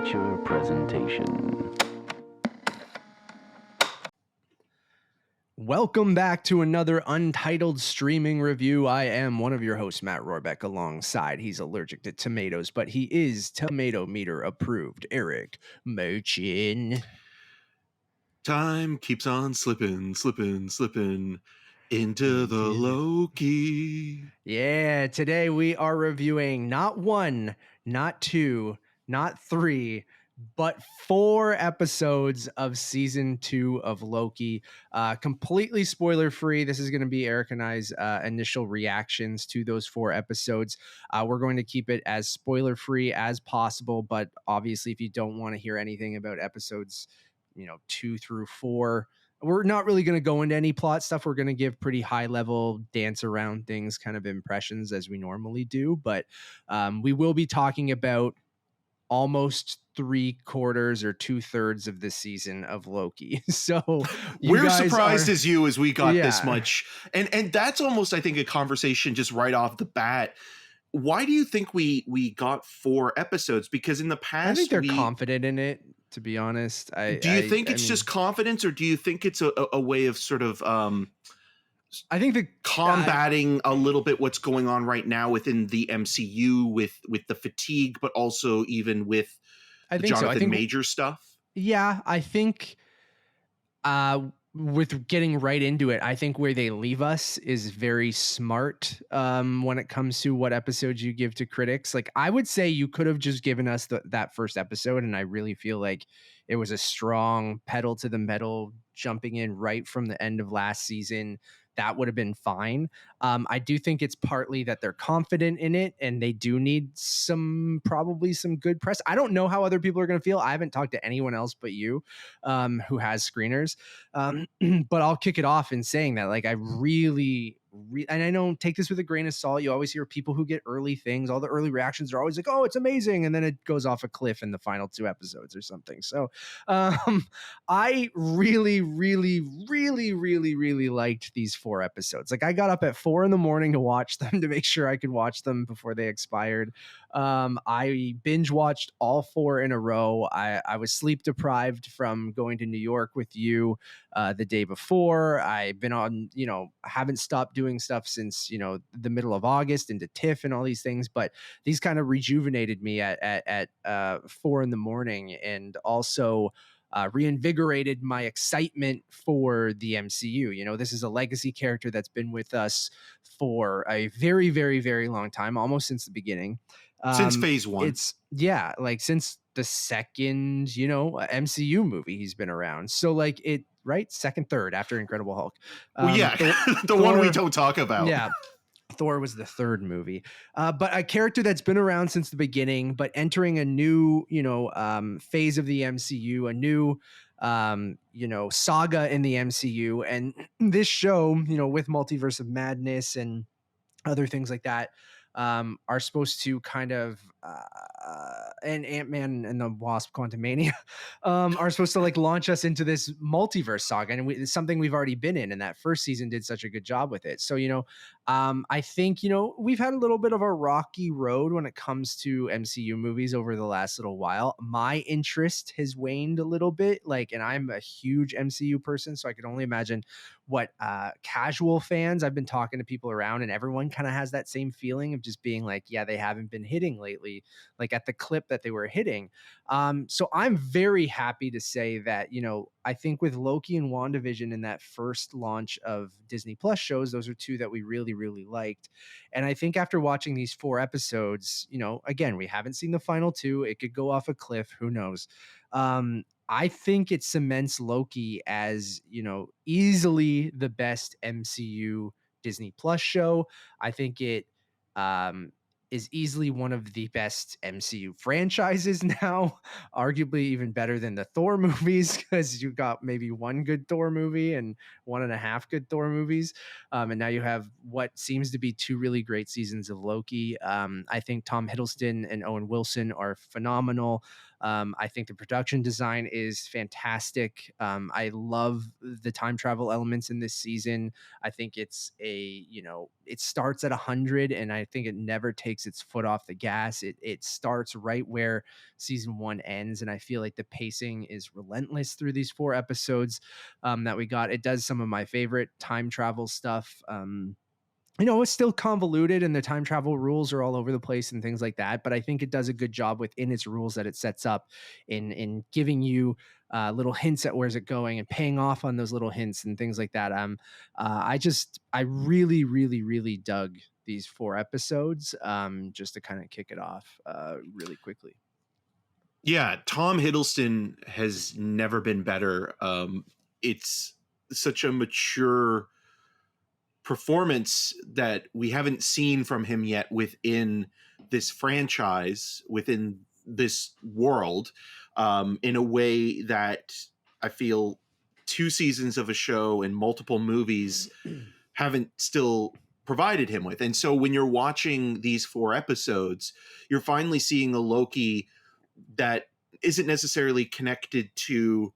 feature presentation. Welcome back to another Untitled streaming review. I am one of your hosts, Matt Rohrbeck, alongside, he's allergic to tomatoes, but he is tomato meter approved, Eric Merchin. Time keeps on slipping into the Loki. Yeah, today we are reviewing not one, not two, not three, but 4 episodes of season 2 of Loki. Completely spoiler free. This is going to be Eric and I's initial reactions to those 4 episodes. We're going to keep it as spoiler free as possible, but obviously if you don't want to hear anything about episodes 2 through 4, we're not really going to go into any plot stuff. We're going to give pretty high level dance around things kind of impressions as we normally do, but we will be talking about almost 3/4 or 2/3 of the season of Loki. So we're surprised as you as we got this much. And that's almost, I think, a conversation just right off the bat. Why do you think we got 4 episodes? Because in the past, I think they're confident in it, to be honest. Do you think it's just confidence, or do you think it's a way of sort of I think the combating a little bit what's going on right now within the MCU with the fatigue, but also even with Jonathan Major stuff? Yeah, I think with getting right into it, I think where they leave us is very smart when it comes to what episodes you give to critics. Like, I would say you could have just given us that first episode, and I really feel like it was a strong pedal to the metal, jumping in right from the end of last season. That would have been fine. I do think it's partly that they're confident in it and they do need probably some good press. I don't know how other people are going to feel. I haven't talked to anyone else but you who has screeners. But I'll kick it off in saying that, like, I really, and I don't take this with a grain of salt. You always hear people who get early things. All the early reactions are always like, oh, it's amazing. And then it goes off a cliff in the final 2 episodes or something. So I really, really, really, really, really liked these 4 episodes. Like, I got up at 4 a.m. to watch them to make sure I could watch them before they expired. I binge watched all 4 in a row. I was sleep deprived from going to New York with you the day before. I've been on, haven't stopped doing stuff since, the middle of August into TIFF and all these things, but these kind of rejuvenated me at 4 a.m. and also reinvigorated my excitement for the MCU. This is a legacy character that's been with us for a very, very, very long time, almost since the beginning. Since phase 1. Since the second, MCU movie he's been around. So second, third after Incredible Hulk. The one we don't talk about. Yeah. Thor was the 3rd movie, but a character that's been around since the beginning, but entering a new, phase of the MCU, a new, saga in the MCU. And this show, with Multiverse of Madness and other things like that, are supposed to kind of and Ant-Man and the Wasp: Quantumania are supposed to launch us into this multiverse saga, and it's something we've already been in, and that first season did such a good job with it. So I think we've had a little bit of a rocky road when it comes to MCU movies over the last little while. My interest has waned a little bit, and I'm a huge MCU person, so I could only imagine what casual fans. I've been talking to people around, and everyone kind of has that same feeling of just being like, yeah, they haven't been hitting lately, at the clip that they were hitting. So I'm very happy to say that, I think with Loki and WandaVision in that first launch of Disney Plus shows, those are 2 that we really, really liked. And I think after watching these 4 episodes, again, we haven't seen the final 2. It could go off a cliff. Who knows? I think it cements Loki as, easily the best MCU Disney Plus show. I think it is easily one of the best MCU franchises now, arguably even better than the Thor movies, because you got maybe 1 good Thor movie and 1.5 good Thor movies. And now you have what seems to be 2 really great seasons of Loki. I think Tom Hiddleston and Owen Wilson are phenomenal. I think the production design is fantastic. I love the time travel elements in this season. I think it's it starts at 100, and I think it never takes its foot off the gas. It starts right where season 1 ends, and I feel like the pacing is relentless through these 4 episodes that we got. It does some of my favorite time travel stuff. It's still convoluted and the time travel rules are all over the place and things like that. But I think it does a good job within its rules that it sets up in giving you little hints at where's it going and paying off on those little hints and things like that. I really, really, really dug these 4 episodes just to kind of kick it off really quickly. Yeah, Tom Hiddleston has never been better. It's such a mature performance that we haven't seen from him yet within this franchise, within this world, in a way that I feel 2 seasons of a show and multiple movies haven't still provided him with. And so when you're watching these 4 episodes, you're finally seeing a Loki that isn't necessarily connected to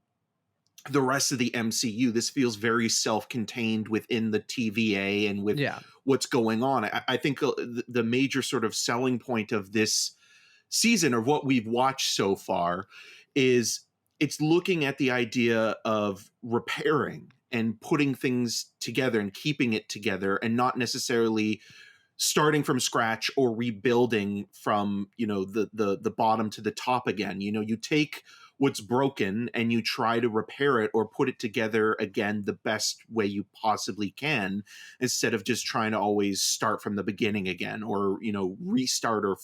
the rest of the MCU. This feels very self-contained within the TVA and with what's going on. I think the major sort of selling point of this season, or what we've watched so far, is it's looking at the idea of repairing and putting things together and keeping it together, and not necessarily starting from scratch or rebuilding from, the bottom to the top again. You take what's broken and you try to repair it or put it together again the best way you possibly can, instead of just trying to always start from the beginning again, or restart, or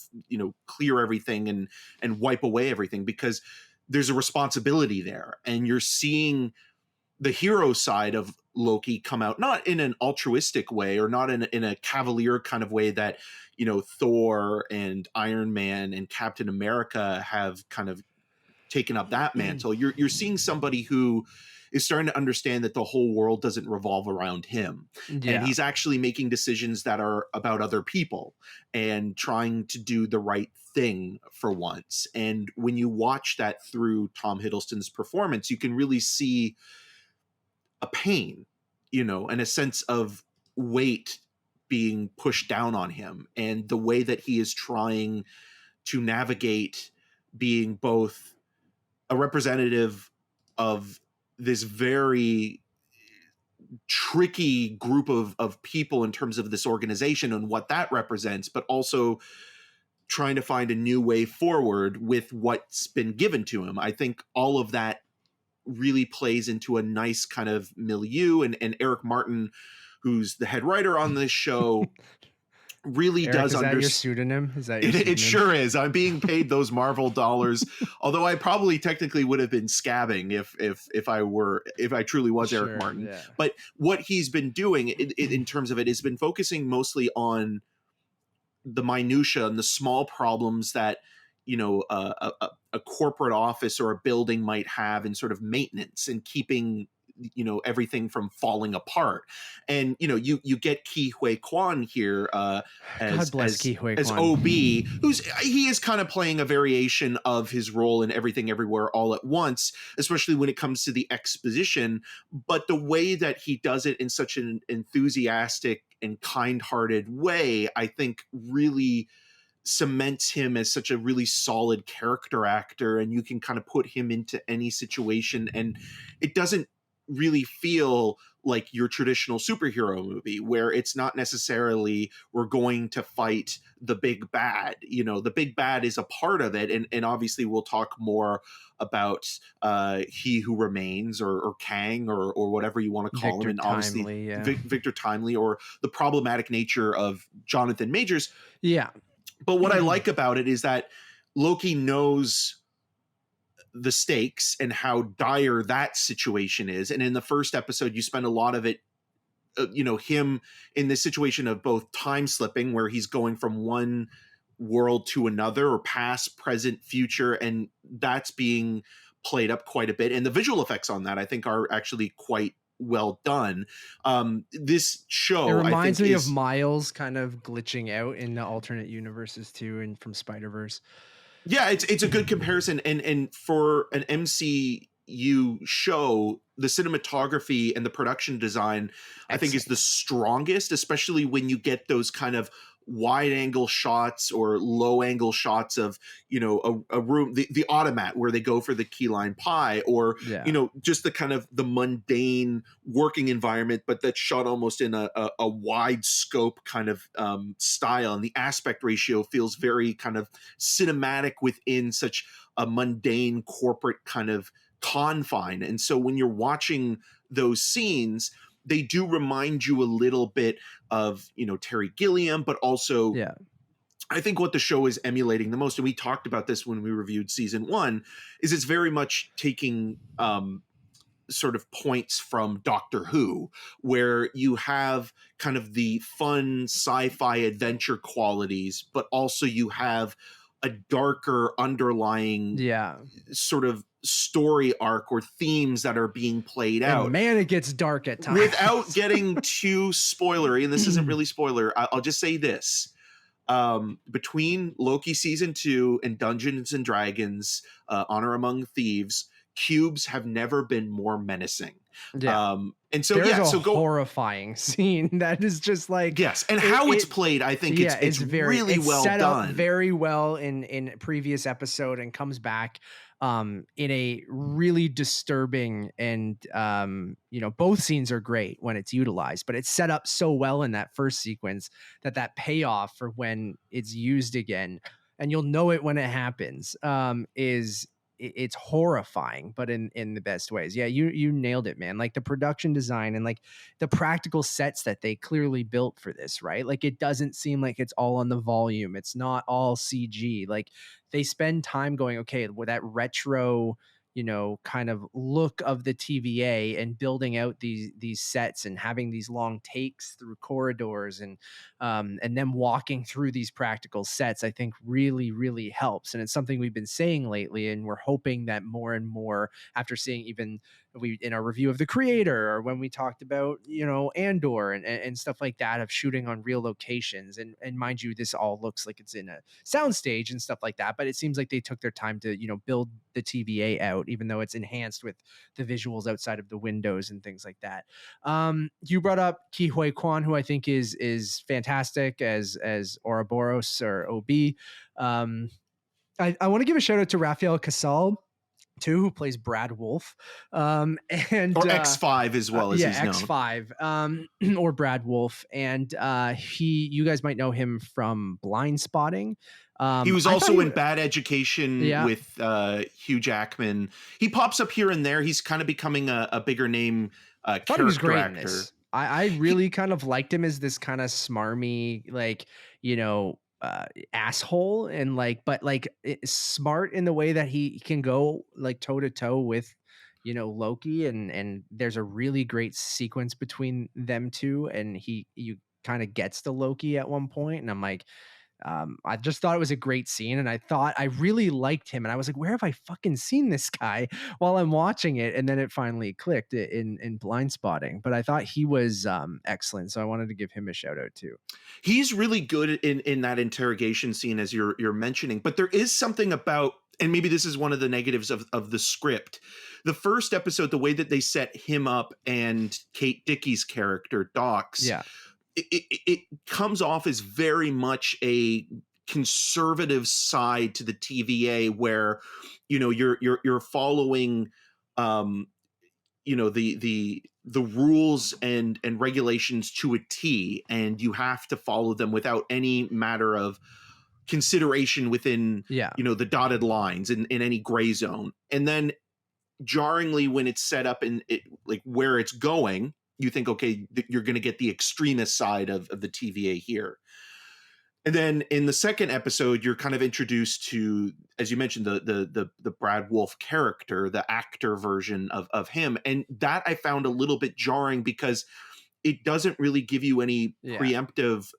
clear everything and wipe away everything, because there's a responsibility there. And you're seeing the hero side of Loki come out, not in an altruistic way, or not in a cavalier kind of way that Thor and Iron Man and Captain America have kind of taken up that mantle. You're seeing somebody who is starting to understand that the whole world doesn't revolve around him. And he's actually making decisions that are about other people and trying to do the right thing for once. And when you watch that through Tom Hiddleston's performance, you can really see a pain, and a sense of weight being pushed down on him, and the way that he is trying to navigate being both a representative of this very tricky group of people in terms of this organization and what that represents, but also trying to find a new way forward with what's been given to him. I think all of that really plays into a nice kind of milieu, and Eric Martin, who's the head writer on this show, really Eric, does understand. Is that your pseudonym? Is that your pseudonym? It sure is. I'm being paid those Marvel dollars, although I probably technically would have been scabbing if I truly was Eric Martin. Yeah. But what he's been doing in terms of it has been focusing mostly on the minutia and the small problems that a corporate office or a building might have in sort of maintenance and keeping everything from falling apart. And you get Ke Huy Quan here as OB, he is kind of playing a variation of his role in Everything Everywhere All at Once, especially when it comes to the exposition. But the way that he does it in such an enthusiastic and kind-hearted way, I think really cements him as such a really solid character actor, and you can kind of put him into any situation, and it doesn't really feel like your traditional superhero movie where it's not necessarily we're going to fight the big bad. The big bad is a part of it, and obviously we'll talk more about He Who Remains or Kang or whatever you want to call Victor him, and obviously Victor Timely, or the problematic nature of Jonathan Majors. But what I like about it is that Loki knows the stakes and how dire that situation is. And in the first episode, you spend a lot of it, him in this situation of both time slipping, where he's going from one world to another, or past, present, future. And that's being played up quite a bit. And the visual effects on that, I think, are actually quite well done. This show, it reminds me of Miles kind of glitching out in the alternate universes too, and from Spider-Verse. Yeah, it's a good comparison, and for an MCU show, the cinematography and the production design, I think, is Excellent. the strongest, especially when you get those kind of wide angle shots or low angle shots of, you know, a room, the automat where they go for the key lime pie, or, Yeah. you know, just the kind of the mundane working environment, but that's shot almost in a wide scope kind of style, and the aspect ratio feels very kind of cinematic within such a mundane corporate kind of confine. And so when you're watching those scenes, they do remind you a little bit of, you know, Terry Gilliam, but also Yeah. I think what the show is emulating the most, and we talked about this when we reviewed season 1, is it's very much taking sort of points from Doctor Who, where you have kind of the fun sci-fi adventure qualities, but also you have a darker underlying Yeah. sort of story arc or themes that are being played out. And man, it gets dark at times. Without getting too spoilery, and this isn't really spoiler, I'll just say this. Between Loki season 2 and Dungeons and Dragons, Honor Among Thieves, cubes have never been more menacing. Yeah. And so, There's so a go. horrifying scene that is just like, Yes, and how it's played, I think it's very really well set done. up very well in previous episode, and comes back in a really disturbing, and you know, both scenes are great when it's utilized, but it's set up so well in that first sequence that payoff for when it's used again, and you'll know it when it happens, it's horrifying, but in the best ways. Yeah, you nailed it, man. Like the production design and like the practical sets that they clearly built for this, right? Like it doesn't seem like it's all on the volume. It's not all CG. Like they spend time going, okay, with that retro, you know, kind of look of the TVA, and building out these sets and having these long takes through corridors, and them walking through these practical sets, I think really helps. And it's something we've been saying lately, and we're hoping that more and more, after seeing even we in our review of The Creator, or when we talked about, you know, Andor and stuff like that, of shooting on real locations, and mind you, this all looks like it's in a soundstage and stuff like that, but it seems like they took their time to, you know, build the TVA out, even though it's enhanced with the visuals outside of the windows and things like that. You brought up Ki Hui Kwan, who I think is fantastic as Ouroboros or OB. I want to give a shout out to Rafael Casal too, who plays Brad Wolf, and Or X5 as well, as he's known. X5, or Brad Wolf, and you guys might know him from Blind Spotting. He was also in Bad Education with Hugh Jackman. He pops up here and there. He's kind of becoming a bigger name character he was great actor. In this. I really kind of liked him as this kind of smarmy, like, you know, asshole, and like, but like smart in the way that he can go like toe to toe with, you know, Loki, and there's a really great sequence between them two, and you kind of gets to Loki at one point, and I'm like, I just thought it was a great scene, and I thought I really liked him, and I was like, where have I fucking seen this guy while I'm watching it? And then it finally clicked in Blind Spotting. But I thought he was excellent, so I wanted to give him a shout out too. He's really good in that interrogation scene, as you're mentioning. But there is something about, and maybe this is one of the negatives of the script. The first episode, the way that they set him up and Kate Dickie's character, Docs, it comes off as very much a conservative side to the TVA, where, you know, you're following, you know, the rules and regulations to a T, and you have to follow them without any matter of consideration within, you know, the dotted lines in any gray zone. And then jarringly, when it's set up in it, like where it's going, you think, okay, you're going to get the extremist side of the TVA here. And then in the second episode, you're kind of introduced to, as you mentioned, the Brad Wolf character, the actor version of him. And that I found a little bit jarring, because it doesn't really give you any preemptive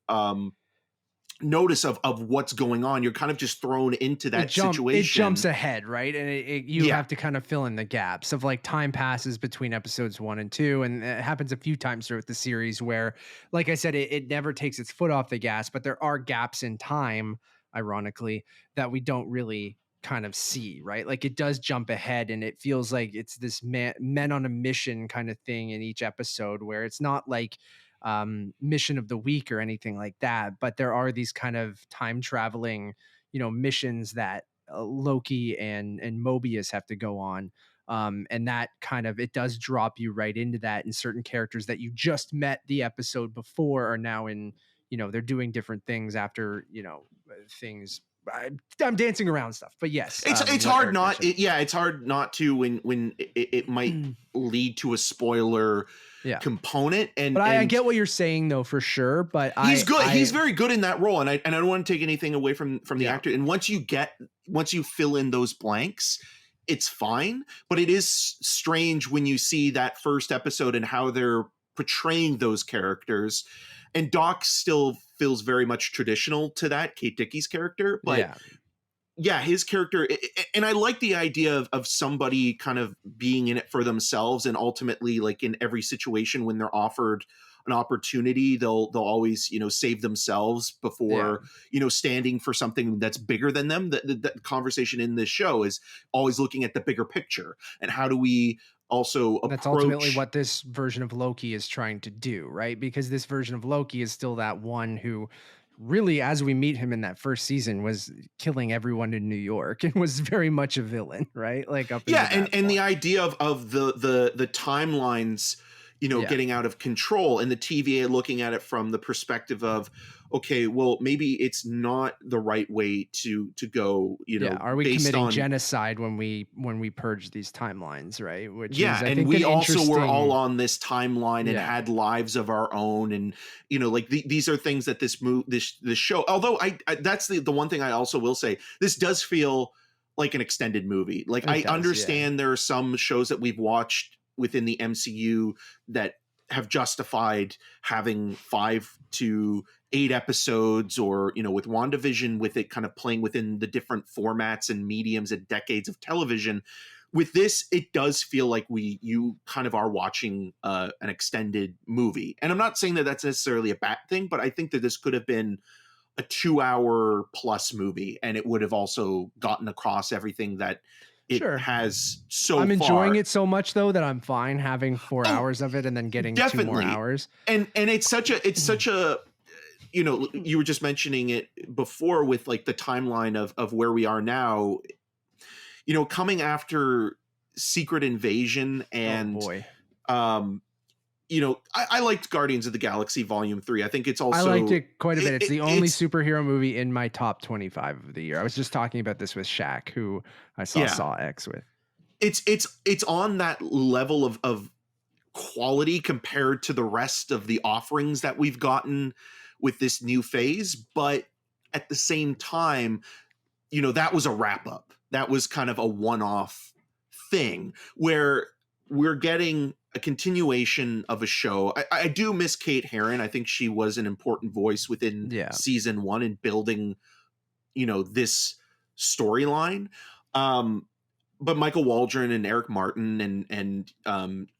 notice of what's going on. You're kind of just thrown into that situation. It jumps ahead, right? And you have to kind of fill in the gaps of, like, time passes between episodes 1 and 2, and it happens a few times throughout the series where, like I said, it never takes its foot off the gas, but there are gaps in time ironically, that we don't really kind of see, right? Like it does jump ahead and it feels like it's this men on a mission kind of thing in each episode, where it's not like mission of the week or anything like that, but there are these kind of time traveling, missions that Loki and Mobius have to go on. And that kind of, it does drop you right into that, and certain characters that you just met the episode before are now in, they're doing different things after, things. I'm dancing around stuff, but yes, it's hard not. It's hard not to when it might lead to a spoiler component. But I get what you're saying though, for sure. But he's good. He's very good in that role, and I don't want to take anything away from the actor. And once you fill in those blanks, it's fine. But it is strange when you see that first episode and how they're portraying those characters. And Doc still feels very much traditional to that, Kate Dickie's character. But his character, and I like the idea of somebody kind of being in it for themselves, and ultimately, like in every situation when they're offered an opportunity, they'll always, save themselves before, standing for something that's bigger than them. The conversation in this show is always looking at the bigger picture, and how do we also approach. That's ultimately what this version of Loki is trying to do, right? Because this version of Loki is still that one who really, as we meet him in that first season, was killing everyone in New York and was very much a villain, right? Like and the idea of the timelines, getting out of control, and the TVA looking at it from the perspective of, okay, well, maybe it's not the right way to go, are we committing genocide when we purge these timelines, right? Which is, I and think, we also were all on this timeline and had lives of our own, and these are things that this show, although I that's the one thing I also will say, this does feel like an extended movie. Like I understand there are some shows that we've watched within the MCU that have justified having 5 to 8 episodes, or with WandaVision, with it kind of playing within the different formats and mediums and decades of television. With this, it does feel like you kind of are watching an extended movie, and I'm not saying that that's necessarily a bad thing, but I think that this could have been a 2-hour plus movie, and it would have also gotten across everything that it has so far. I'm enjoying it so much though that I'm fine having 4 hours of it and then getting 2 more hours. And it's such a you were just mentioning it before with like the timeline of where we are now, coming after Secret Invasion and I liked Guardians of the Galaxy Volume 3. I think it's also, I liked it quite a bit. It's the only superhero movie in my top 25 of the year. I was just talking about this with Shaq, who I saw X with. It's on that level of quality compared to the rest of the offerings that we've gotten with this new phase. But at the same time, that was a wrap up. That was kind of a one-off thing where we're getting a continuation of a show. I do miss Kate Herron. I think she was an important voice within season 1 in building, this storyline. But Michael Waldron and Eric Martin and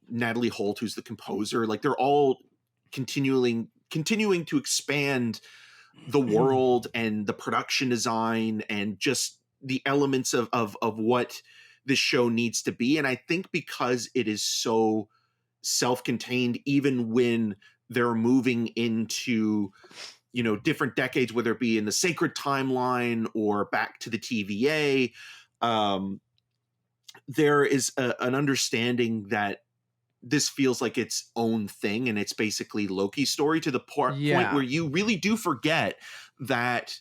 Natalie Holt, who's the composer, like they're all continuing to expand the world and the production design and just the elements of what this show needs to be. And I think because it is so self-contained, even when they're moving into, different decades, whether it be in the sacred timeline or back to the TVA, there is an understanding that this feels like its own thing, and it's basically Loki's story, to the point where you really do forget that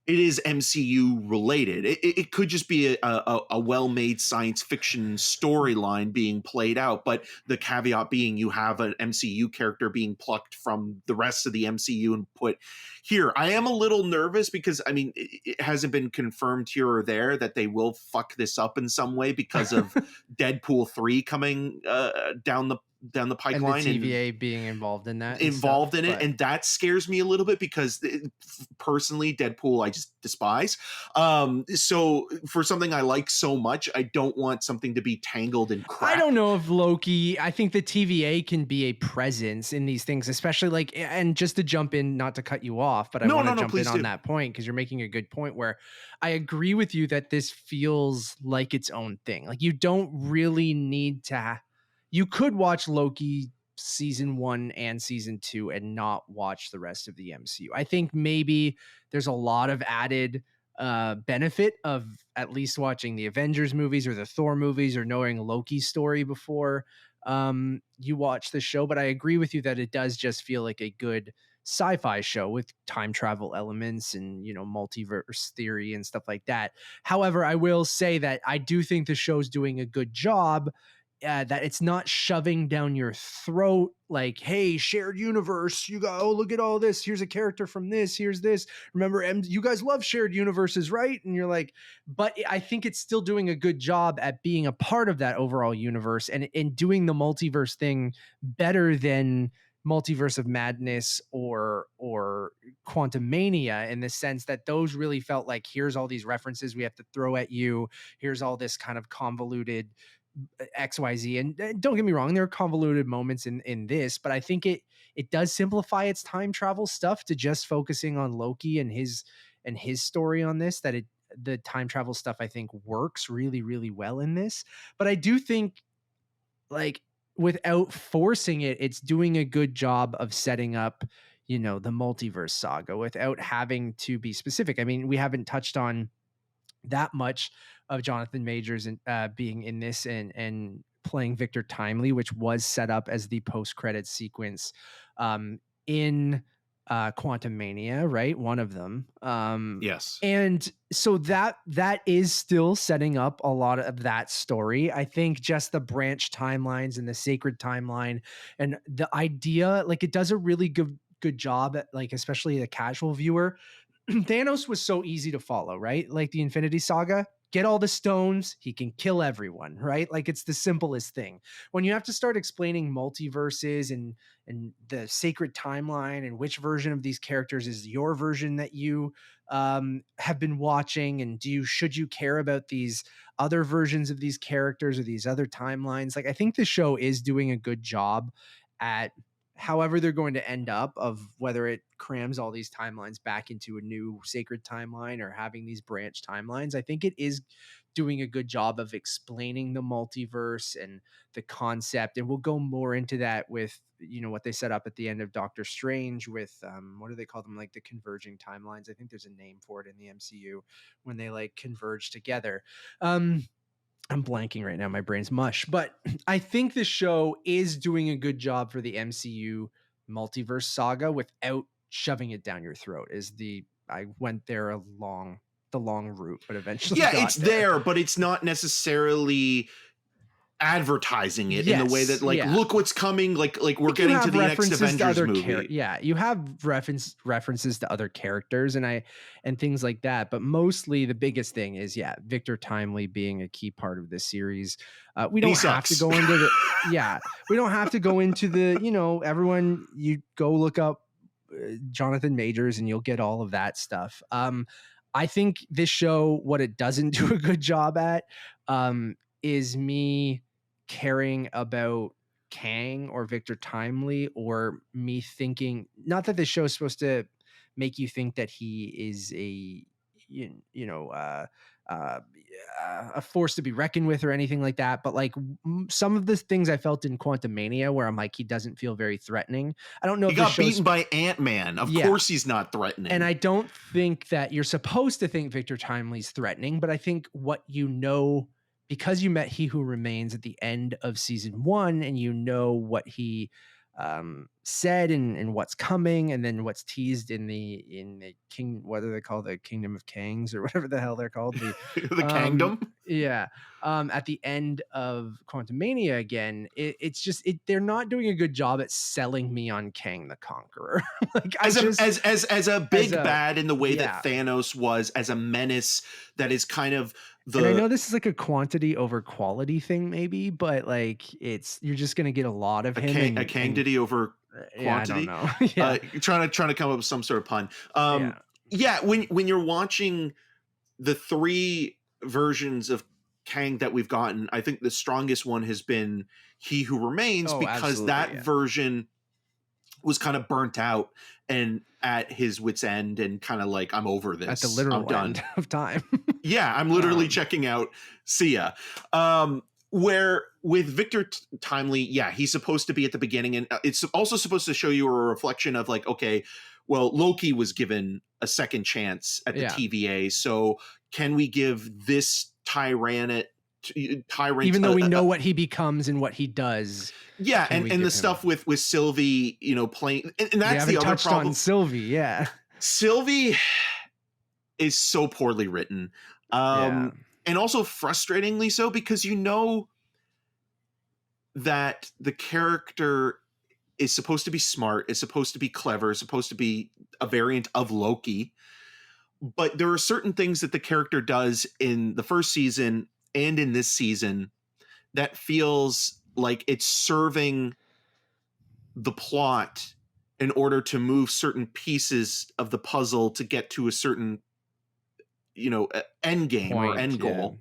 it is MCU related. It could just be a well-made science fiction storyline being played out, but the caveat being you have an MCU character being plucked from the rest of the MCU and put here. I am a little nervous because, it hasn't been confirmed here or there that they will fuck this up in some way because of Deadpool 3 coming down down the And the pipeline, TVA being involved in that, involved in it, and that scares me a little bit because personally, Deadpool I just despise. So for something I like so much, I don't want something to be tangled in crap. I don't know if Loki. I think the TVA can be a presence in these things, especially like. And just to jump in, not to cut you off, but I want to jump in on that point because you're making a good point. Where I agree with you that this feels like its own thing. Like you don't really need to. You could watch Loki season 1 and season 2 and not watch the rest of the MCU. I think maybe there's a lot of added benefit of at least watching the Avengers movies or the Thor movies or knowing Loki's story before you watch the show. But I agree with you that it does just feel like a good sci-fi show with time travel elements and, you know, multiverse theory and stuff like that. However, I will say that I do think the show's doing a good job that it's not shoving down your throat like, hey, shared universe, you go, oh, look at all this, here's a character from this, here's this, remember, you guys love shared universes, right? And you're like, but I think it's still doing a good job at being a part of that overall universe and doing the multiverse thing better than Multiverse of Madness or Quantumania, in the sense that those really felt like, here's all these references we have to throw at you, here's all this kind of convoluted XYZ. And don't get me wrong, there are convoluted moments in this, but I think it does simplify its time travel stuff to just focusing on Loki and his story on this, that the time travel stuff I think works really, really well in this. But I do think, like, without forcing it, it's doing a good job of setting up, you know, the multiverse saga without having to be specific. I mean, we haven't touched on that much of Jonathan Majors and being in this and playing Victor Timely, which was set up as the post-credits sequence in Quantumania, right? One of them. Yes. And so that is still setting up a lot of that story. I think just the branch timelines and the sacred timeline and the idea, like, it does a really good job at, like, especially the casual viewer. Thanos was so easy to follow, right? Like the Infinity Saga, get all the stones, he can kill everyone, right? Like, it's the simplest thing. When you have to start explaining multiverses and the sacred timeline and which version of these characters is your version that you have been watching, and should you care about these other versions of these characters or these other timelines? Like, I think the show is doing a good job at however they're going to end up, of whether it crams all these timelines back into a new sacred timeline or having these branch timelines. I think it is doing a good job of explaining the multiverse and the concept. And we'll go more into that with, you know, what they set up at the end of Doctor Strange with, what do they call them? Like the converging timelines. I think there's a name for it in the MCU when they like converge together. I'm blanking right now. My brain's mush, but I think the show is doing a good job for the MCU multiverse saga without shoving it down your throat. I went there the long route, but eventually it's there, but it's not necessarily advertising it in the way that, like, look what's coming, like we're getting to the next Avengers movie. You have references to other characters and things like that, but mostly the biggest thing is Victor Timely being a key part of this series. We don't have to go into we don't have to go into the, you know, everyone, you go look up Jonathan Majors and you'll get all of that stuff. I think this show, what it doesn't do a good job at is me caring about Kang or Victor Timely, or me thinking, not that the show is supposed to make you think that he is a a force to be reckoned with or anything like that, but like some of the things I felt in Quantumania where I'm like, he doesn't feel very threatening. I don't know if he got beaten by Ant-Man. Of course he's not threatening. And I don't think that you're supposed to think Victor Timely's threatening, but I think what you know, because you met He Who Remains at the end of season 1 and you know what he said and what's coming, and then what's teased in the king, what do they call the Kingdom of Kangs or whatever the hell they're called, the kingdom, at the end of Quantumania again, it's just they're not doing a good job at selling me on Kang the Conqueror. Like, as a big bad in the way that Thanos was, as a menace that is kind of And I know this is like a quantity over quality thing, maybe, but like you're just gonna get a lot of him. A candidity over quantity. Yeah, I don't know. Yeah. Trying to come up with some sort of pun. Yeah. Yeah, when you're watching the 3 versions of Kang that we've gotten, I think the strongest one has been He Who Remains, because that version was kind of burnt out and at his wit's end and kind of like, I'm over this. At the literal I'm done. end of time. Yeah, I'm literally checking out. See ya. Where with Victor Timely, yeah, he's supposed to be at the beginning, and it's also supposed to show you a reflection of like, okay, well, Loki was given a second chance at the TVA, so can we give this tyrant, even though we know what he becomes and what he does? Yeah, and the stuff with Sylvie, you know, playing, and that's the other problem. On Sylvie, yeah, Sylvie is so poorly written, and also frustratingly so, because you know that the character is supposed to be smart, is supposed to be clever, is supposed to be a variant of Loki, but there are certain things that the character does in the first season and in this season that feels like it's serving the plot in order to move certain pieces of the puzzle to get to a certain, you know, end game or end goal,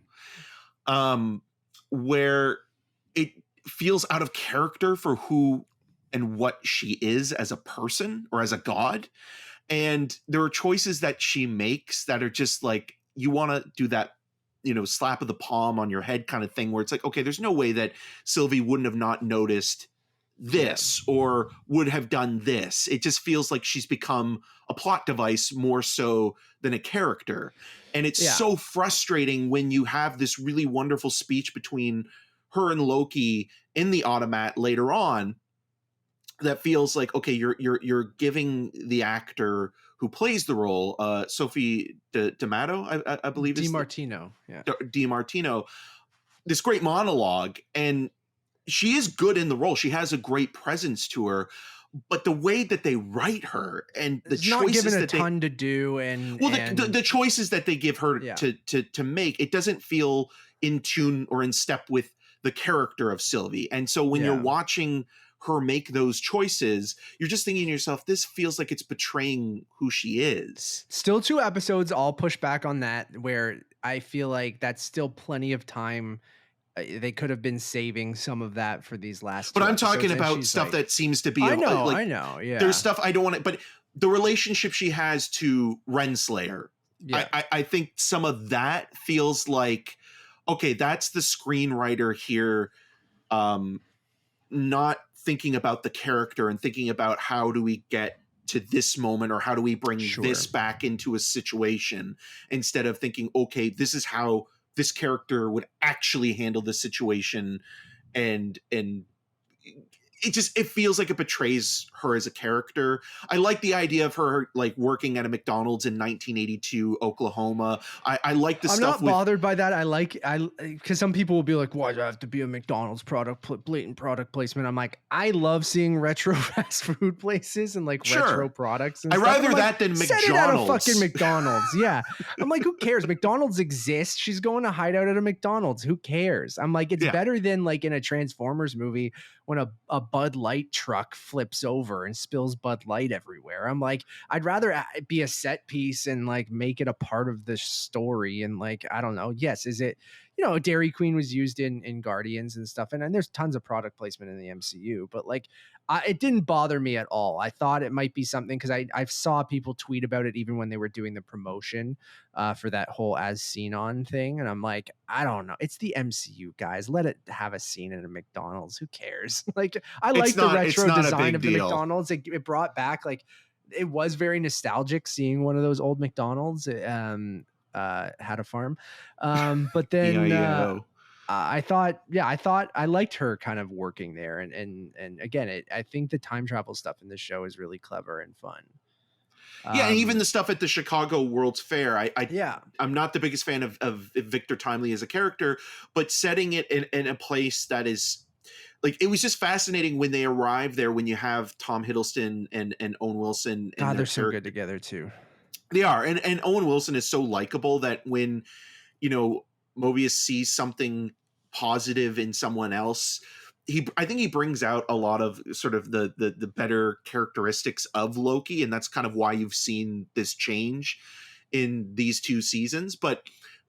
where it feels out of character for who and what she is as a person or as a god. And there are choices that she makes that are just like, you want to do that, you know, slap of the palm on your head kind of thing, where it's like, okay, there's no way that Sylvie wouldn't have not noticed this or would have done this. It just feels like she's become a plot device more so than a character. And it's so frustrating when you have this really wonderful speech between her and Loki in the automat later on that feels like, okay, you're giving the actor who plays the role, Sophie D'Amato, I believe, Martino, Martino, this great monologue, and she is good in the role. She has a great presence to her, but the way that they write her and the choices not given that a ton to do, and the choices that they give her to make, it doesn't feel in tune or in step with the character of Sylvie. And so when you're watching her make those choices, you're just thinking to yourself, this feels like it's betraying who she is. Still 2 episodes. I'll push back on that, where I feel like that's still plenty of time. They could have been saving some of that for these last. But I'm talking about stuff that seems to be. I know. Yeah, there's stuff I don't want to. But the relationship she has to Renslayer, I think some of that feels like, okay, that's the screenwriter here, not thinking about the character and thinking about how do we get to this moment, or how do we bring this back into a situation, instead of thinking, okay, this is how this character would actually handle the situation. And it feels like it betrays her as a character. I like the idea of her like working at a McDonald's in 1982 Oklahoma. I like the stuff. I'm not bothered by that. Because some people will be like, why do I have to be a McDonald's blatant product placement? I'm like, I love seeing retro fast food places and like retro products. And I'd rather that than McDonald's. Set it at a fucking McDonald's. Yeah. I'm like, who cares? McDonald's exists. She's going to hide out at a McDonald's. Who cares? I'm like, it's better than like in a Transformers movie when a Bud Light truck flips over and spills Bud Light everywhere. I'm like, I'd rather be a set piece and like make it a part of the story. And like, I don't know. Yes. Is it, you know, Dairy Queen was used in Guardians and stuff. And there's tons of product placement in the MCU, but like, it didn't bother me at all. I thought it might be something, because I saw people tweet about it even when they were doing the promotion for that whole as seen on thing. And I'm like, I don't know. It's the MCU, guys. Let it have a scene in a McDonald's. Who cares? Like, I like the retro design of the McDonald's. It brought back, like, it was very nostalgic seeing one of those old McDonald's. Had a farm. But then I thought I liked her kind of working there. And again, I think the time travel stuff in this show is really clever and fun. Yeah, and even the stuff at the Chicago World's Fair, I'm not the biggest fan of Victor Timely as a character, but setting it in a place that is like, it was just fascinating when they arrived there, when you have Tom Hiddleston and Owen Wilson. God, they're so good together too. They are, and Owen Wilson is so likable that when, you know, Mobius sees something positive in someone else, I think he brings out a lot of sort of the better characteristics of Loki, and that's kind of why you've seen this change in these 2 seasons. But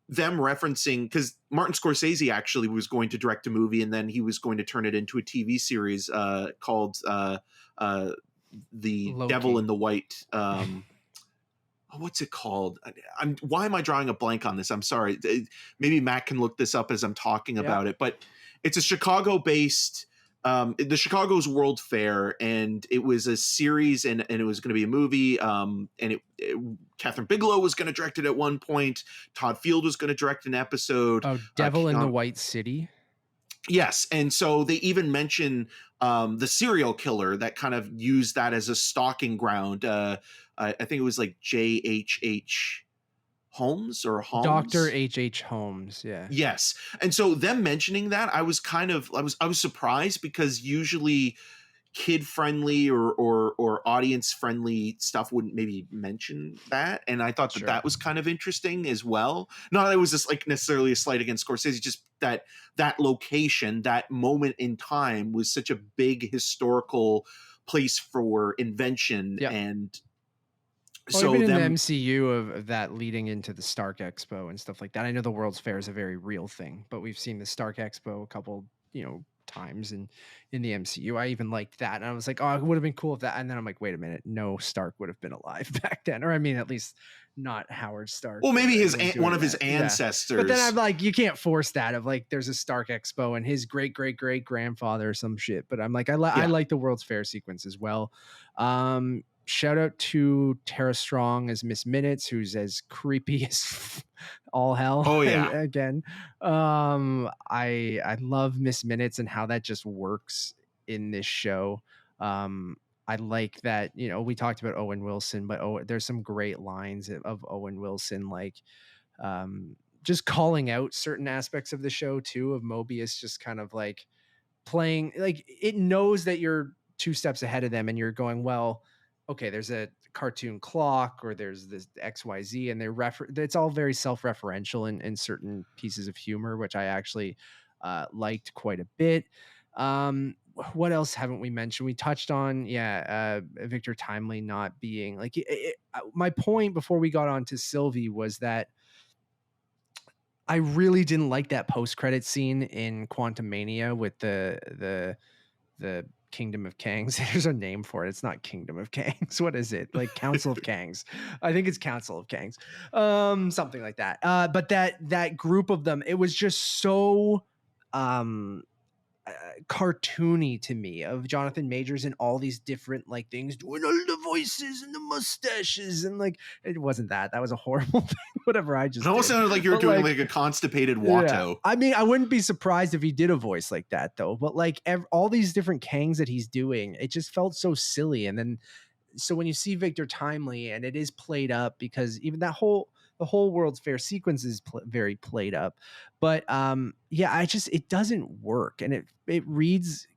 them referencing, because Martin Scorsese actually was going to direct a movie, and then he was going to turn it into a TV series called The Loki. Devil in the White. What's it called? Why am I drawing a blank on this? I'm sorry. Maybe Matt can look this up as I'm talking about it. But it's a Chicago-based. The Chicago's World Fair, and it was a series, and it was going to be a movie. And Catherine Bigelow was going to direct it at one point. Todd Field was going to direct an episode. Oh, Devil in the White City. Yes, and so they even mention the serial killer that kind of used that as a stalking ground. I think it was like J.H.H. Holmes or Holmes? Dr. H.H. Holmes, yeah. Yes. And so them mentioning that, I was surprised, because usually kid-friendly or audience-friendly stuff wouldn't maybe mention that. And I thought that was kind of interesting as well. Not that it was just like necessarily a slight against Scorsese, just that location, that moment in time was such a big historical place for invention. And so even in the MCU of that leading into the Stark Expo and stuff like that. I know the World's Fair is a very real thing, but we've seen the Stark Expo a couple, times in the MCU. I even liked that, and I was like, oh, it would have been cool if that. And then I'm like, wait a minute, no Stark would have been alive back then, or I mean, at least not Howard Stark. Well, maybe one of his ancestors. But then I'm like, you can't force that. Of like, there's a Stark Expo and his great grandfather or some shit. But I'm like, I like the World's Fair sequence as well. Shout out to Tara Strong as Miss Minutes, who's as creepy as all hell. Oh yeah. Again. I love Miss Minutes and how that just works in this show. I like that, we talked about Owen Wilson, but there's some great lines of Owen Wilson, like just calling out certain aspects of the show too, of Mobius just kind of like playing, like it knows that you're 2 steps ahead of them and you're going, well, okay, there's a cartoon clock, or there's this XYZ, and it's all very self-referential in certain pieces of humor, which I actually liked quite a bit. What else haven't we mentioned? We touched on, Victor Timely not being like my point before we got on to Sylvie was that I really didn't like that post-credit scene in Quantumania with the Kingdom of Kangs. There's a name for it. It's not Kingdom of Kangs. What is it? Like Council of Kangs. I think it's Council of Kangs. Something like that. But that group of them, it was just so cartoony to me, of Jonathan Majors and all these different like things, doing all the voices and the mustaches, and like it wasn't that was a horrible thing. Whatever I just it almost sounded like you were doing like a constipated Watto. Yeah. I mean, I wouldn't be surprised if he did a voice like that though, but like all these different Kangs that he's doing, it just felt so silly. And then so when you see Victor Timely, and it is played up, because even the whole World's Fair sequence is very played up, but it doesn't work, and it reads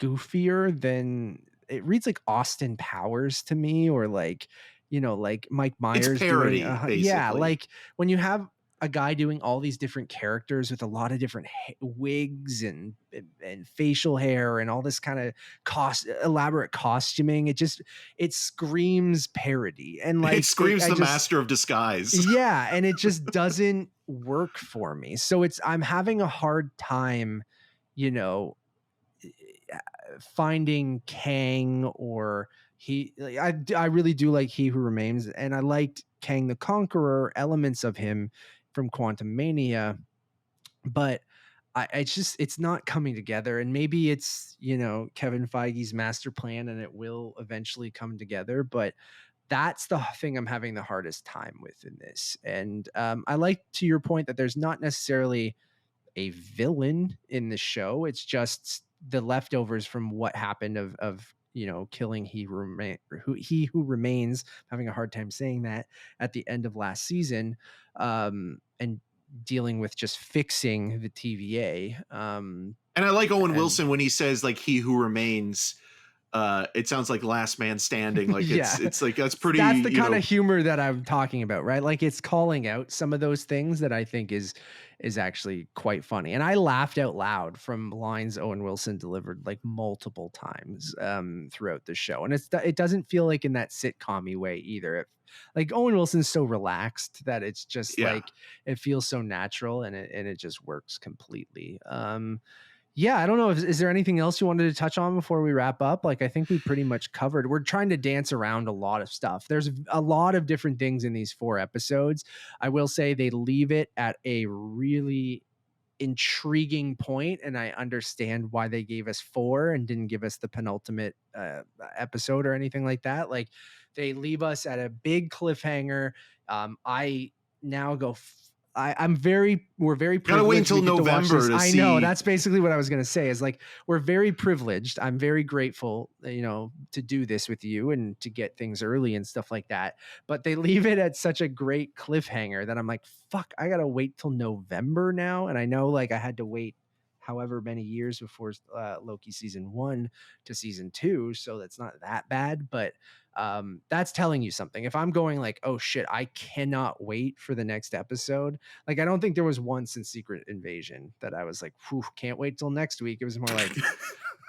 goofier than it reads like Austin Powers to me, or like like Mike Myers. It's parody, basically. Like when you have a guy doing all these different characters with a lot of different wigs and facial hair and all this kind of elaborate costuming, it screams parody, and like it screams the master of disguise. Yeah, and it just doesn't work for me. So I'm having a hard time, finding Kang, or I really do like He Who Remains, and I liked Kang the Conqueror, elements of him from Quantumania, but it's not coming together. And maybe it's Kevin Feige's master plan, and it will eventually come together, but that's the thing I'm having the hardest time with in this. And I like, to your point, that there's not necessarily a villain in the show. It's just the leftovers from what happened of killing He Who Remains, having a hard time saying that, at the end of last season, and dealing with just fixing the TVA. And I like Owen Wilson when he says like He Who Remains, it sounds like Last Man Standing. Like Yeah. it's like that's pretty. That's the kind of humor that I'm talking about, right? Like it's calling out some of those things that I think is actually quite funny. And I laughed out loud from lines Owen Wilson delivered like multiple times throughout the show. And it doesn't feel like in that sitcom-y way either. Like Owen Wilson's so relaxed that it's just like it feels so natural, and it just works completely. Yeah, I don't know. Is there anything else you wanted to touch on before we wrap up? Like, I think we pretty much covered. We're trying to dance around a lot of stuff. There's a lot of different things in these 4 episodes. I will say they leave it at a really intriguing point, and I understand why they gave us 4 and didn't give us the penultimate episode or anything like that. Like, they leave us at a big cliffhanger. I now go. We're very privileged. Gotta wait until November to see. I know, that's basically what I was going to say, is like, we're very privileged. I'm very grateful, to do this with you and to get things early and stuff like that. But they leave it at such a great cliffhanger that I'm like, fuck, I got to wait till November now. And I know, like, I had to wait however many years before Loki season 1 to season 2. So that's not that bad, but that's telling you something. If I'm going like, oh shit, I cannot wait for the next episode. Like, I don't think there was one since Secret Invasion that I was like, whew, can't wait till next week. It was more like,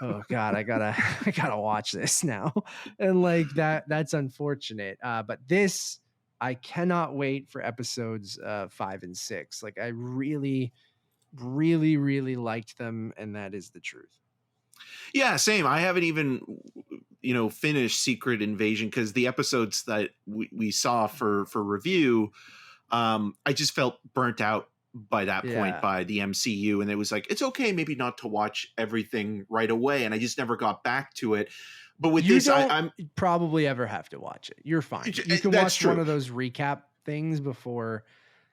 oh God, I gotta watch this now. And like that's unfortunate. But this, I cannot wait for episodes 5 and 6. Like, I really, really, really liked them. And that is the truth. Yeah, same. I haven't even, finished Secret Invasion, because the episodes that we saw for review, I just felt burnt out by that point by the MCU. And it was like, it's okay maybe not to watch everything right away. And I just never got back to it. But with this, I'm probably ever have to watch it. You're fine. You can watch one of those recap things before,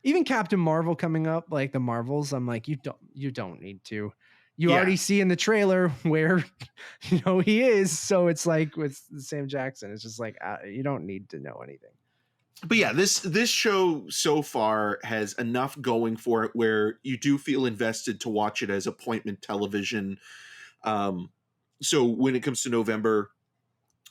even Captain Marvel coming up, like the Marvels. I'm like, you don't need to. You already see in the trailer where, he is. So it's like with Sam Jackson, it's just like, you don't need to know anything. But yeah, this show so far has enough going for it where you do feel invested to watch it as appointment television. So when it comes to November,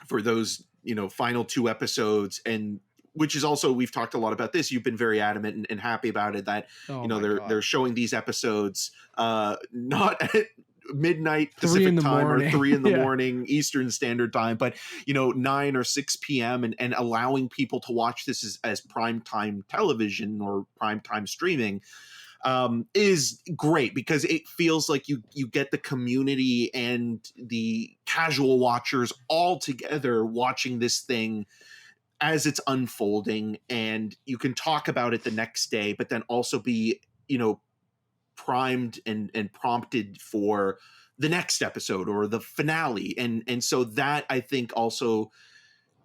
for those, final 2 episodes, and which is also, we've talked a lot about this, you've been very adamant and happy about it, that they're showing these episodes not at midnight Pacific time or 3 in the morning Eastern Standard Time, but 9 or 6 p.m. and allowing people to watch this as primetime television or primetime streaming is great, because it feels like you get the community and the casual watchers all together watching this thing as it's unfolding, and you can talk about it the next day, but then also be, primed and prompted for the next episode or the finale. And so that, I think, also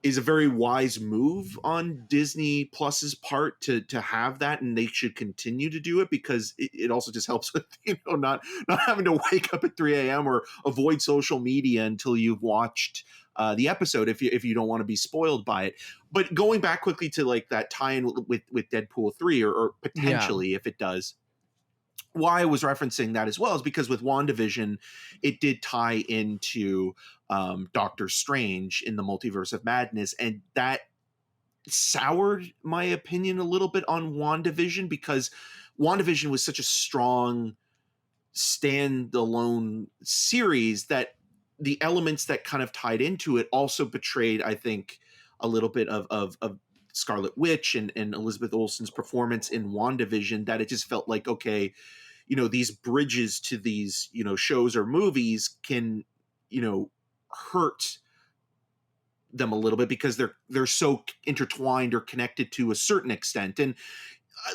is a very wise move on Disney Plus's part to have that, and they should continue to do it, because it also just helps with, not having to wake up at 3 a.m. or avoid social media until you've watched the episode, if you don't want to be spoiled by it. But going back quickly to like that tie-in with Deadpool 3 or potentially if it does, why I was referencing that as well is because with WandaVision, it did tie into Doctor Strange in the Multiverse of Madness, and that soured my opinion a little bit on WandaVision, because WandaVision was such a strong standalone series that the elements that kind of tied into it also betrayed, I think, a little bit of Scarlet Witch and Elizabeth Olsen's performance in WandaVision, that it just felt like, okay, these bridges to these, shows or movies can, hurt them a little bit, because they're so intertwined or connected to a certain extent. And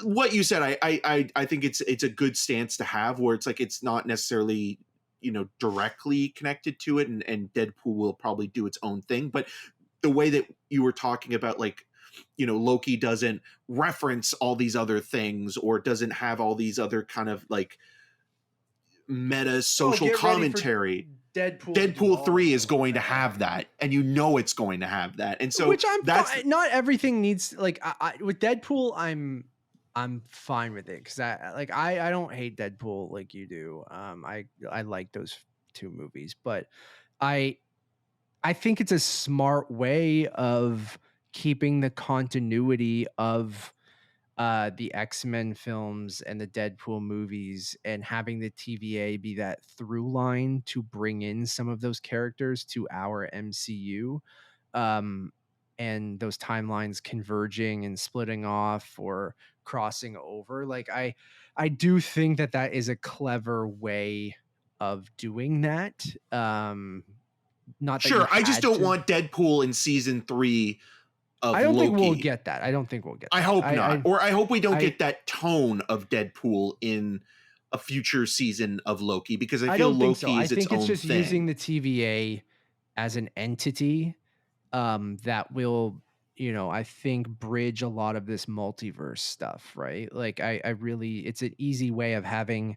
what you said, I think it's a good stance to have, where it's like, it's not necessarily, directly connected to it, and Deadpool will probably do its own thing. But the way that you were talking about, like, Loki doesn't reference all these other things, or doesn't have all these other kind of like meta social commentary. Deadpool 3 is going to have that, and it's going to have that. And so, which not everything needs, like, I with Deadpool, I'm fine with it, because I don't hate Deadpool like you do. I like those 2 movies, but I I think it's a smart way of keeping the continuity of the X-Men films and the Deadpool movies, and having the TVA be that through line to bring in some of those characters to our MCU. Um, and those timelines converging and splitting off or crossing over. Like I do think that that is a clever way of doing that. Not that you Sure, I just had don't to. want Deadpool in season 3 of I don't Loki. think we'll get that. I don't think we'll get that. I hope not. Or I hope we don't I- get that tone of Deadpool in a future season of Loki, because I I feel don't think so. Loki I is its think it's own just thing. using the TVA as an entity that will, I think bridge a lot of this multiverse stuff, right? Like I really, it's an easy way of having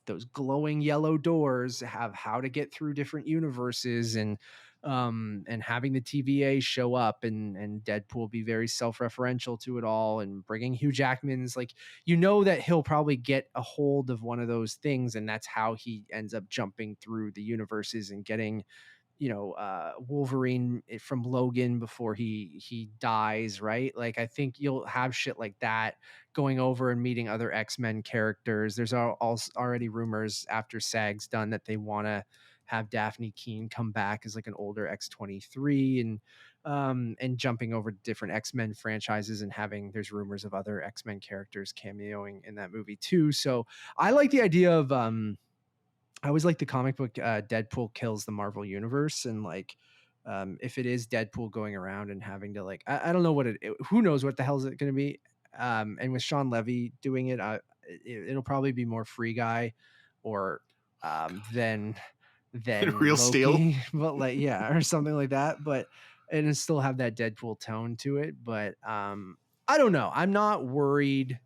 those glowing yellow doors, have how to get through different universes, and having the TVA show up and Deadpool be very self-referential to it all, and bringing Hugh Jackman's, like, that he'll probably get a hold of one of those things, and that's how he ends up jumping through the universes and getting Wolverine from Logan before he dies, right? Like I think you'll have shit like that going over and meeting other X-Men characters. There's already rumors after SAG's done that they want to have Daphne Keene come back as like an older X-23, and jumping over different X-Men franchises, and there's rumors of other X-Men characters cameoing in that movie too. So I like the idea of I always like the comic book Deadpool kills the Marvel universe, and like if it is Deadpool going around and having to, like, I don't know who knows what the hell is it going to be, and with Sean Levy doing it, it'll probably be more Free Guy or than Real Loki, Steel. but like, yeah, or something like that, but and it still have that Deadpool tone to it. But I don't know, I'm not worried.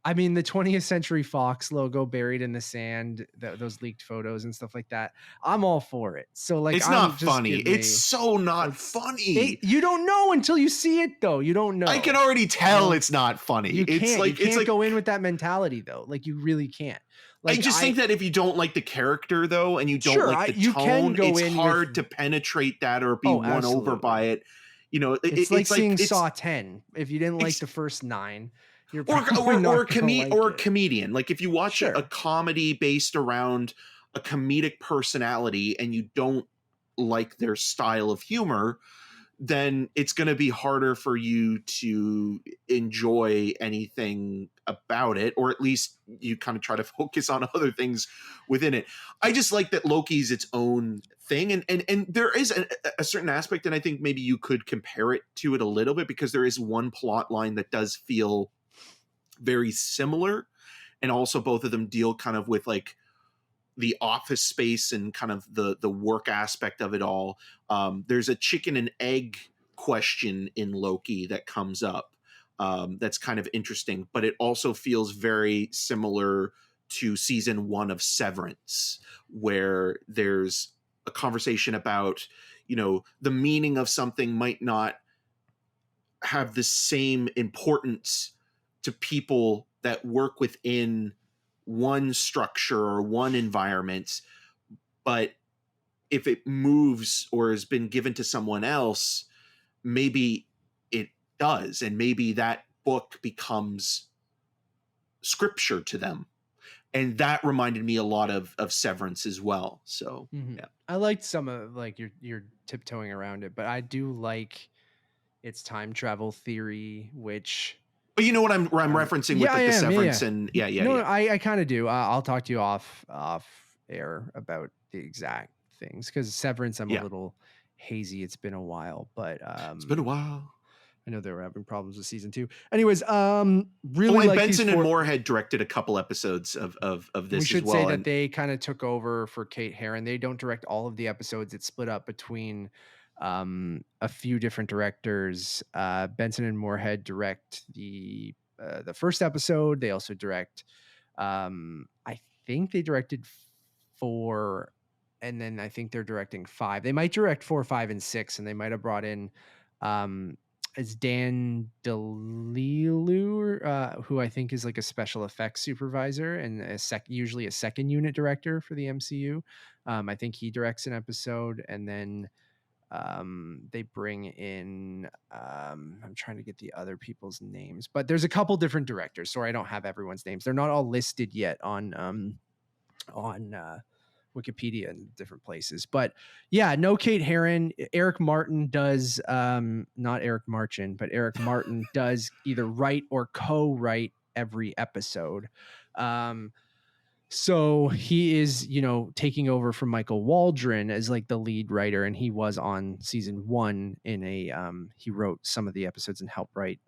I mean, the 20th Century Fox logo buried in the sand, those leaked photos and stuff like that, I'm all for it. So like, It's not funny. It's so not funny. You don't know until you see it, though. You don't know. I can already tell it's not funny. You can't. It's You can't like, go in with that mentality, though. Like, you really can't. Like, I just think that if you don't like the character, though, and you don't like the you can tone, go it's in hard with- to penetrate that or be won over absolutely. by it. It's like seeing Saw 10. If you didn't like the first 9, you're probably not a comedian. Like if you watch Sure. a comedy based around a comedic personality and you don't like their style of humor, then it's going to be harder for you to enjoy anything about it, or at least you kind of try to focus on other things within it. I just like that Loki's its own thing, and there is a certain aspect, and I think maybe you could compare it to it a little bit, because there is one plot line that does feel very similar, and also both of them deal kind of with like the office space and kind of the work aspect of it all. There's a chicken and egg question in Loki that comes up that's kind of interesting, but it also feels very similar to season 1 of Severance, where there's a conversation about, the meaning of something might not have the same importance to people that work within one structure or one environment, but if it moves or has been given to someone else, maybe it does, and maybe that book becomes scripture to them. And that reminded me a lot of Severance as well. So yeah, I liked some of, like, you're tiptoeing around it, but I do like its time travel theory, which. But you know what I'm referencing with like the Severance and yeah. I kind of do. I'll talk to you off air about the exact things, because Severance I'm a little hazy. It's been a while, but it's been a while. I know they were having problems with season 2. Anyways, really and like Benson and Moorhead directed a couple episodes of this. We should as well, say that they kind of took over for Kate Herron. They don't direct all of the episodes. It's split up between a few different directors. Benson and Moorhead direct the first episode. They also direct, I think they directed 4, and then I think they're directing 5. They might direct 4, 5, and 6, and they might have brought in as Dan DeLilu, who I think is like a special effects supervisor and usually a second unit director for the MCU. I think he directs an episode, and then They bring in I'm trying to get the other people's names, but there's a couple different directors. Sorry, I don't have everyone's names. They're not all listed yet on Wikipedia and different places. But yeah, no Kate Herron. Eric Martin does not Eric Marchin, but Eric Martin does either write or co-write every episode. So he is, taking over from Michael Waldron as like the lead writer, and he was on season 1 in he wrote some of the episodes and helped write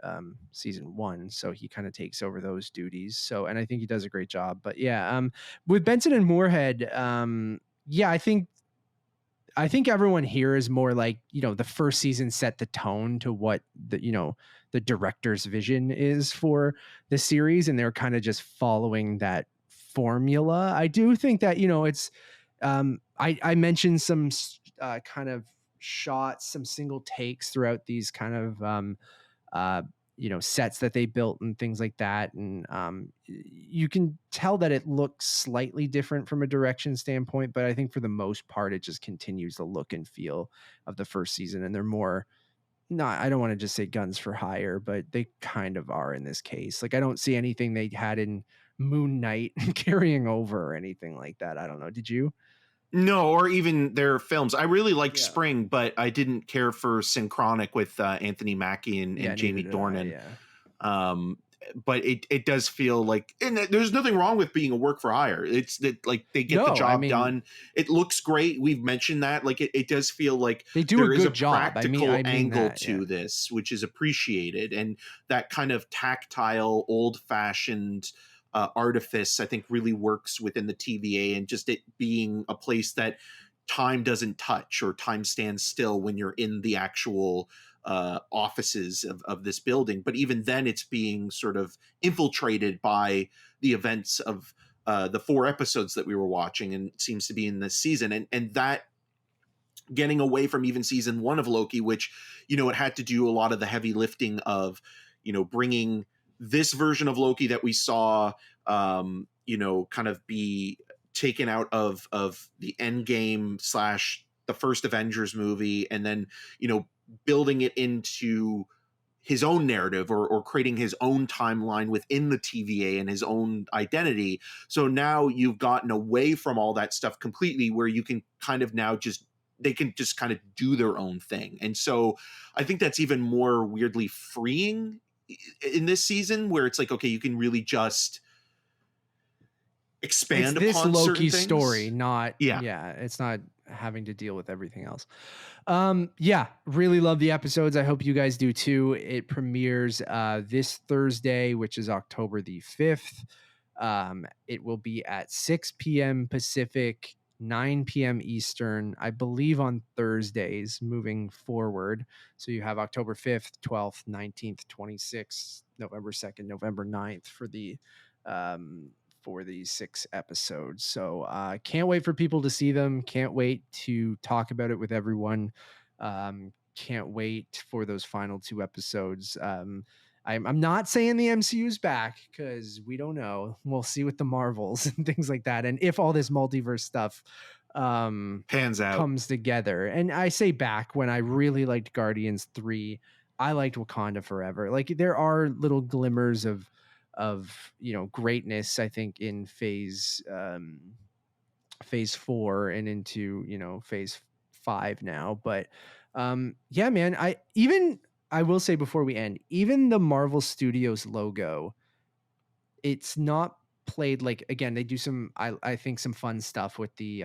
season 1. So he kind of takes over those duties. So, and I think he does a great job. But yeah, with Benson and Moorhead, yeah, I think everyone here is more like, the first season set the tone to what the director's vision is for the series, and they're kind of just following that formula. I do think that, it's I mentioned some kind of shots, some single takes throughout these kind of sets that they built and things like that, and you can tell that it looks slightly different from a direction standpoint, but I think for the most part it just continues the look and feel of the first season, and they're more I don't want to just say guns for hire, but they kind of are in this case. Like, I don't see anything they had in Moon Knight carrying over or anything like that. I don't know. Did you? No, or even their films. I really liked Spring, but I didn't care for Synchronic with Anthony Mackie and Jamie Dornan. But it does feel like, and there's nothing wrong with being a work for hire. It's that, like, they get the job done. It looks great. We've mentioned that. Like, it does feel like they do a good job. Practical angle to this, which is appreciated, and that kind of tactile, old-fashioned artifice, I think, really works within the TVA, and just it being a place that time doesn't touch or time stands still when you're in the actual offices of this building. But even then, it's being sort of infiltrated by the events of the 4 episodes that we were watching, and it seems to be in this season, and that getting away from even season 1 of Loki, which, it had to do a lot of the heavy lifting of, bringing this version of Loki that we saw, kind of be taken out of the Endgame / the first Avengers movie, and then, building it into his own narrative or creating his own timeline within the TVA and his own identity. So now you've gotten away from all that stuff completely, where you can kind of now they can just kind of do their own thing. And so I think that's even more weirdly freeing in this season, where it's like, okay, you can really just expand it's upon this certain Loki things. Story, not it's not having to deal with everything else. Really love the episodes. I hope you guys do too. It premieres this Thursday, which is October the 5th. It will be at 6 p.m. Pacific, 9 p.m. Eastern, I believe, on Thursdays moving forward. So you have October 5th, 12th, 19th, 26th, November 2nd, November 9th for these 6 episodes. So can't wait for people to see them. Can't wait to talk about it with everyone. Can't wait for those final 2 episodes. I'm not saying the MCU's back, because we don't know. We'll see with the Marvels and things like that, and if all this multiverse stuff pans out, comes together. And I say back when I really liked Guardians 3. I liked Wakanda Forever. Like, there are little glimmers of greatness, I think, in phase 4 and into phase 5 now. But yeah, man, I will say before we end, even the Marvel Studios logo, it's not played like, again, they do some, I think, some fun stuff with the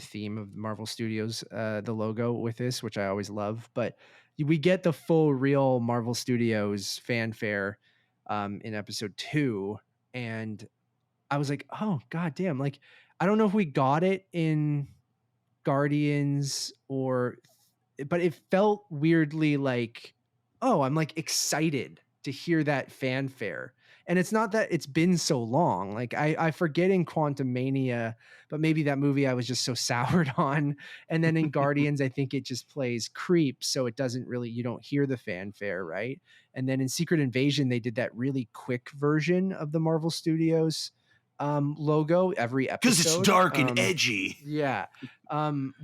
theme of Marvel Studios, the logo with this, which I always love. But we get the full real Marvel Studios fanfare in episode 2, and I was like, oh god damn, like, I don't know if we got it in Guardians but it felt weirdly like, oh, I'm like excited to hear that fanfare. And it's not that it's been so long. Like, I forget in Quantumania, but maybe that movie I was just so soured on. And then in Guardians, I think it just plays Creep, so it doesn't really, you don't hear the fanfare, right? And then in Secret Invasion, they did that really quick version of the Marvel Studios logo every episode. Because it's dark and edgy. Yeah.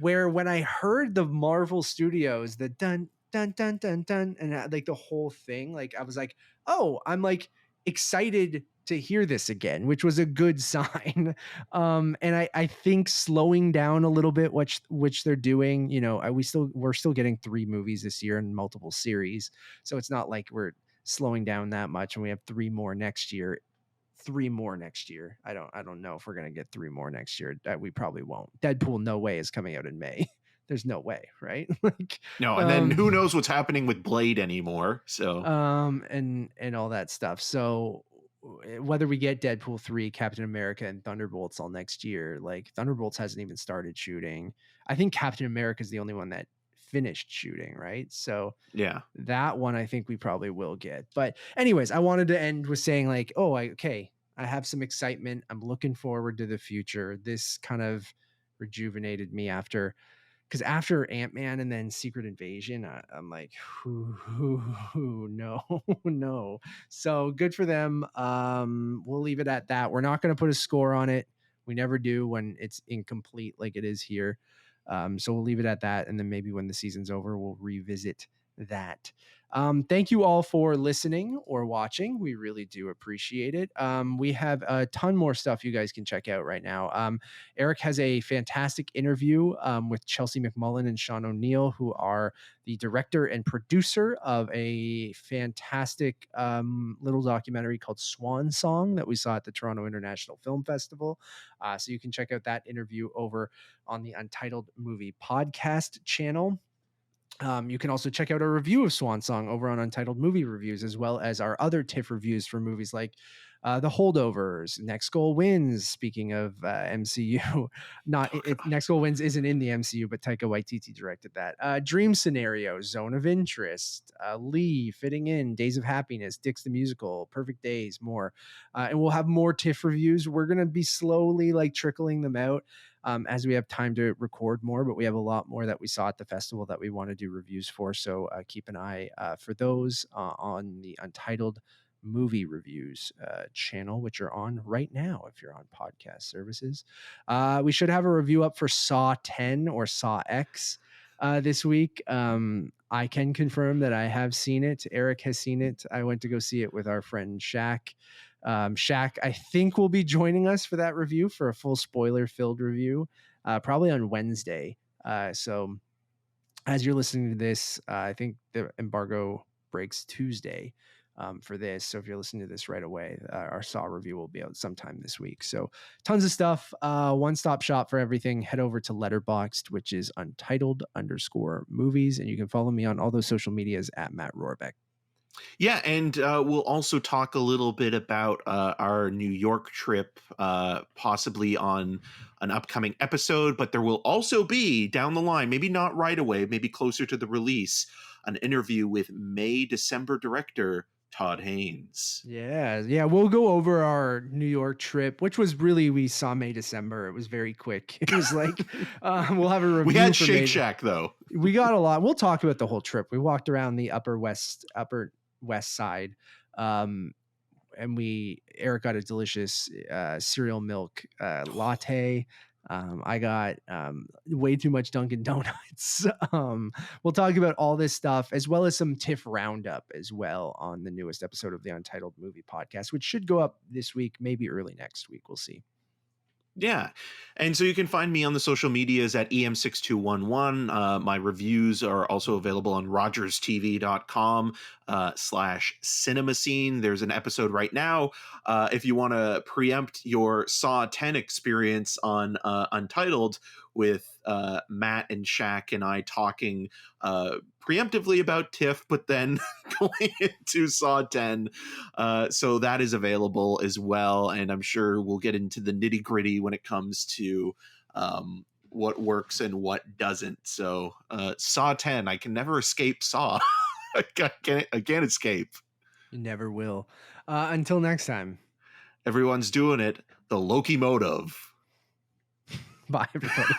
Where when I heard the Marvel Studios, the dun dun dun dun dun, and like the whole thing, like I was like, oh, I'm like excited to hear this again, which was a good sign. And I think slowing down a little bit, which they're doing, you know, we're still getting 3 movies this year and multiple series, so it's not like we're slowing down that much, and we have 3 more next year. 3 more next year. I don't know if we're gonna get 3 more next year. We probably won't. Deadpool, no way, is coming out in May. There's no way, right? Like no, and then who knows what's happening with Blade anymore? So and all that stuff. So whether we get Deadpool 3, Captain America, and Thunderbolts all next year, like Thunderbolts hasn't even started shooting. I think Captain America is the only one that finished shooting, right? So yeah, that one I think we probably will get. But anyways, I wanted to end with saying like, I have some excitement. I'm looking forward to the future. This kind of rejuvenated me after Ant-Man and then Secret Invasion. I'm like, no, no. So good for them. We'll leave it at that. We're not going to put a score on it. We never do when it's incomplete like it is here. So we'll leave it at that. And then maybe when the season's over, we'll revisit that. Thank you all for listening or watching. We really do appreciate it. We have a ton more stuff you guys can check out right now. Eric has a fantastic interview with Chelsea McMullen and Sean O'Neill, who are the director and producer of a fantastic little documentary called Swan Song that we saw at the Toronto International Film Festival. So you can check out that interview over on the Untitled Movie Podcast channel. You can also check out our review of Swan Song over on Untitled Movie Reviews, as well as our other TIFF reviews for movies like The Holdovers, Next Goal Wins. Speaking of MCU, Next Goal Wins isn't in the MCU, but Taika Waititi directed that. Dream Scenario, Zone of Interest, Lee, Fitting In, Days of Happiness, Dix the Musical, Perfect Days, more. And we'll have more TIFF reviews. We're going to be slowly like trickling them out as we have time to record more, but we have a lot more that we saw at the festival that we want to do reviews for. So keep an eye for those on the Untitled Movie Reviews channel, which are on right now if you're on podcast services. We should have a review up for Saw 10 or Saw X this week. I can confirm that I have seen it. Eric has seen it. I went to go see it with our friend Shaq. Shaq, I think, will be joining us for that review for a full spoiler-filled review, probably on Wednesday. So as you're listening to this, I think the embargo breaks Tuesday for this. So if you're listening to this right away, our Saw review will be out sometime this week. So tons of stuff. One-stop shop for everything. Head over to Letterboxd, which is Untitled_movies. And you can follow me on all those social medias at Matt Rohrbeck. Yeah, and we'll also talk a little bit about our New York trip, possibly on an upcoming episode, but there will also be down the line, maybe not right away, maybe closer to the release, an interview with May-December director Todd Haynes. Yeah, we'll go over our New York trip, which was really, we saw May-December. It was very quick. It was like, we'll have a review. We had Shake Shack, though. We got a lot. We'll talk about the whole trip. We walked around the upper west side, and Eric got a delicious cereal milk latte. I got way too much Dunkin' Donuts. We'll talk about all this stuff, as well as some TIFF roundup as well on the newest episode of the Untitled Movie Podcast, which should go up this week, maybe early next week. We'll see. Yeah. And so you can find me on the social medias at EM6211. My reviews are also available on rogerstv.com/cinemascene. There's an episode right now. If you want to preempt your Saw 10 experience on Untitled with Matt and Shaq and I talking preemptively about TIFF, but then going into Saw 10. So that is available as well. And I'm sure we'll get into the nitty gritty when it comes to what works and what doesn't. So Saw 10, I can never escape Saw. I can't escape. You never will. Until next time. Everyone's doing it. The Loki motive. Bye, everybody.